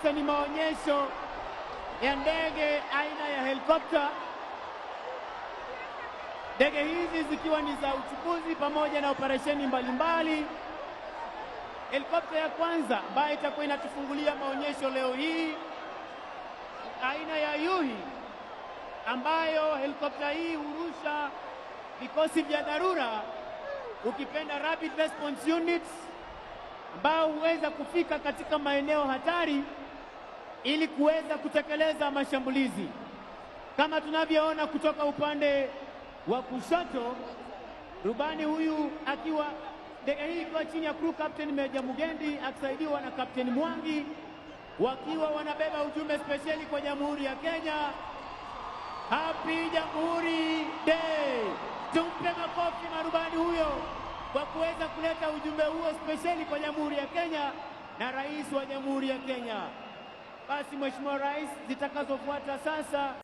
sasa ni maonyesho ya ndege aina ya helikopta. Ndege hizi zikiwa ni za uchukuzi pamoja na operesheni mbalimbali. Helikopta ya kwanza ambayo itakuwa inatufungulia maonyesho leo hii aina ya Yuhi, ambayo helikopta hii hurusha vikosi vya dharura, ukipenda Rapid Response Units, ambao huweza kufika katika maeneo hatari ili kuweza kutekeleza mashambulizi. Kama tunavyoona kutoka upande wa kushoto, rubani huyu akiwa ndege hii ikiwa chini ya crew captain Meja Mugendi akisaidiwa na Captain Mwangi, wakiwa wanabeba ujumbe spesheli kwa Jamhuri ya Kenya. Happy Jamhuri Day! Tumpe makofi marubani huyo kwa kuweza kuleta ujumbe huo spesheli kwa Jamhuri ya Kenya na Rais wa Jamhuri ya Kenya. Basi Mheshimiwa Rais, zitakazofuata sasa